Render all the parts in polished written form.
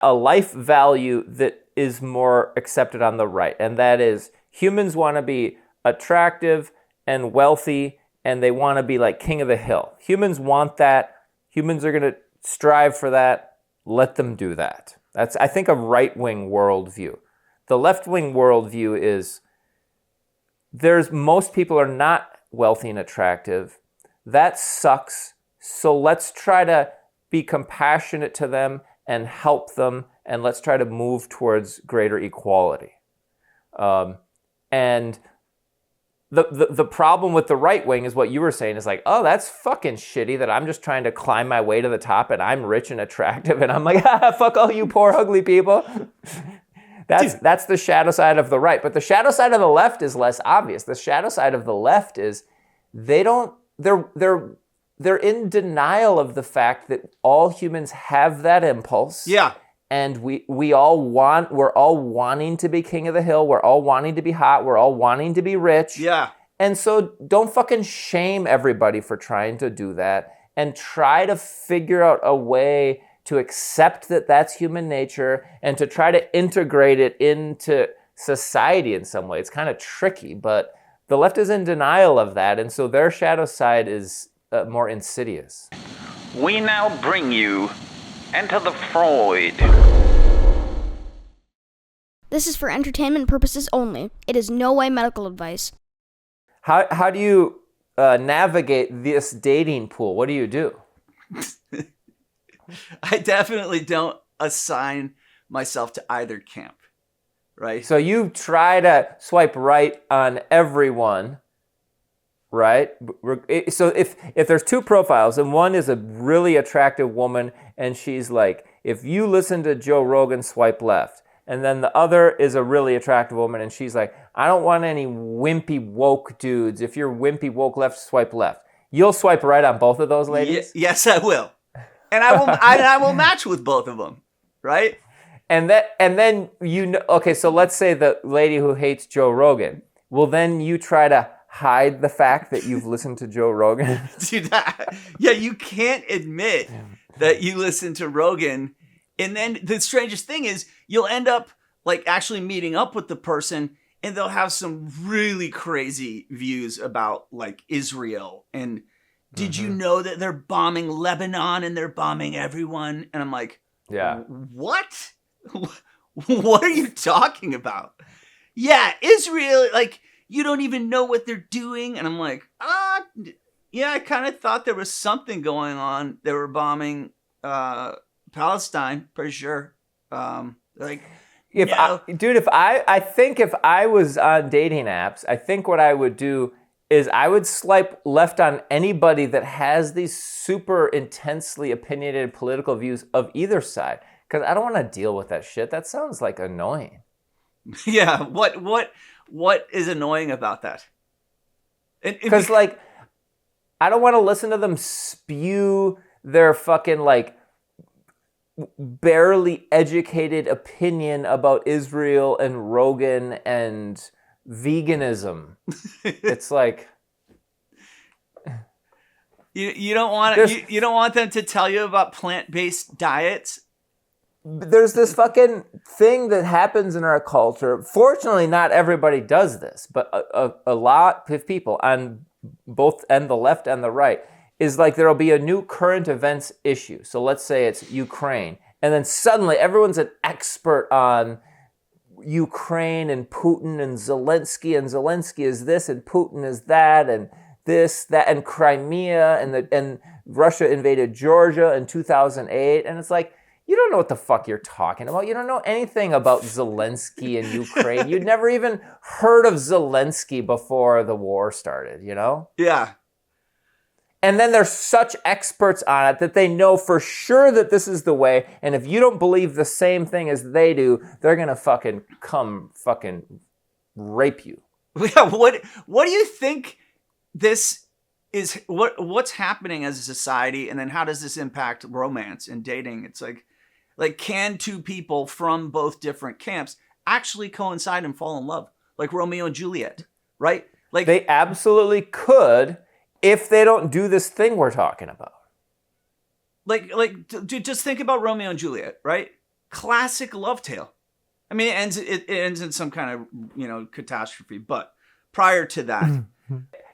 a life value that is more accepted on the right, and that is humans want to be attractive and wealthy, and they want to be like king of the hill. Humans want that. Humans are going to strive for that. Let them do that. That's, I think, a right-wing worldview. The left-wing worldview is most people are not wealthy and attractive. That sucks. So let's try to be compassionate to them and help them, and let's try to move towards greater equality. And the problem with the right wing is what you were saying is like, oh, that's fucking shitty that I'm just trying to climb my way to the top and I'm rich and attractive and I'm like, fuck all you poor ugly people. That's the shadow side of the right. But the shadow side of the left is less obvious. The shadow side of the left is they're in denial of the fact that all humans have that impulse. Yeah. And we're all wanting to be king of the hill. We're all wanting to be hot. We're all wanting to be rich. Yeah. And so don't fucking shame everybody for trying to do that, and try to figure out a way to accept that that's human nature and to try to integrate it into society in some way. It's kind of tricky, but the left is in denial of that. And so their shadow side is more insidious. We now bring you Enter the Freud. This is for entertainment purposes only. It is no way medical advice. How do you navigate this dating pool? What do you do? I definitely don't assign myself to either camp, right? So you try to swipe right on everyone, right? So if there's two profiles, and one is a really attractive woman, and she's like, if you listen to Joe Rogan, swipe left. And then the other is a really attractive woman, and she's like, I don't want any wimpy woke dudes. If you're wimpy woke left, swipe left. You'll swipe right on both of those ladies? Yes, I will. And I will match with both of them, right? And then okay, so let's say the lady who hates Joe Rogan. Well, then you try to hide the fact that you've listened to Joe Rogan. Dude, you can't admit that you listen to Rogan. And then the strangest thing is you'll end up like actually meeting up with the person, and they'll have some really crazy views about like Israel. And did you know that they're bombing Lebanon and they're bombing everyone? And I'm like, yeah, what? What are you talking about? Yeah, Israel, like, you don't even know what they're doing. And I'm like, yeah, I kind of thought there was something going on. They were bombing Palestine, pretty sure. I think if I was on dating apps, I think what I would do is I would swipe left on anybody that has these super intensely opinionated political views of either side, because I don't want to deal with that shit. That sounds like annoying. Yeah, what is annoying about that? Because like, I don't want to listen to them spew their fucking like barely educated opinion about Israel and Rogan and veganism. It's like you don't want them to tell you about plant-based diets. There's this fucking thing that happens in our culture. Fortunately, not everybody does this, but a lot of people on both end, the left and the right, is like there'll be a new current events issue. So let's say it's Ukraine, and then suddenly everyone's an expert on Ukraine and Putin and Zelensky is this and Putin is that and this, that, and Crimea and Russia invaded Georgia in 2008. And it's like, you don't know what the fuck you're talking about. You don't know anything about Zelensky and Ukraine. You'd never even heard of Zelensky before the war started, you know? Yeah. And then they're such experts on it that they know for sure that this is the way. And if you don't believe the same thing as they do, they're going to fucking rape you. Yeah, what do you think this is? What's happening as a society? And then how does this impact romance and dating? It's like can two people from both different camps actually coincide and fall in love? Like Romeo and Juliet, right? Like they absolutely could, if they don't do this thing we're talking about. Just think about Romeo and Juliet, right? classic love tale. I mean, it ends in some kind of, catastrophe. But prior to that,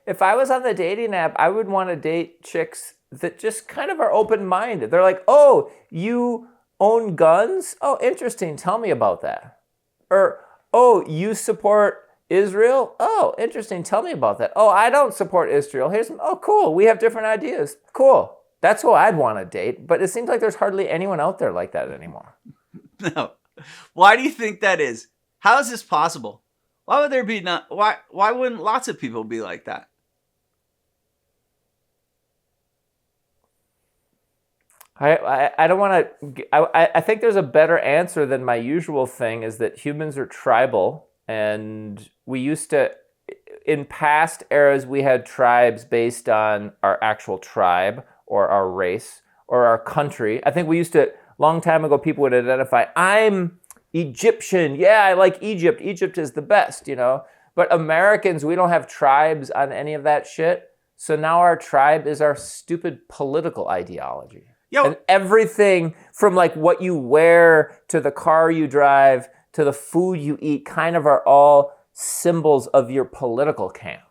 if I was on the dating app, I would want to date chicks that just kind of are open-minded. They're like, oh, you own guns? Oh, interesting. Tell me about that. Or, oh, you support Israel? Oh, interesting. Tell me about that. Oh, I don't support Israel. Oh, cool. We have different ideas. Cool. That's who I'd want to date. But it seems like there's hardly anyone out there like that anymore. No. Why do you think that is? How is this possible? Why would there be not? Why wouldn't lots of people be like that? I don't want to. I think there's a better answer than my usual thing. Is that humans are tribal, and we used to, in past eras, we had tribes based on our actual tribe or our race or our country. I think we used to. Long time ago, people would identify, I'm Egyptian. Yeah, I like Egypt. Egypt is the best, But Americans, we don't have tribes on any of that shit. So now our tribe is our stupid political ideology. And everything from like what you wear to the car you drive to the food you eat kind of are all symbols of your political camp.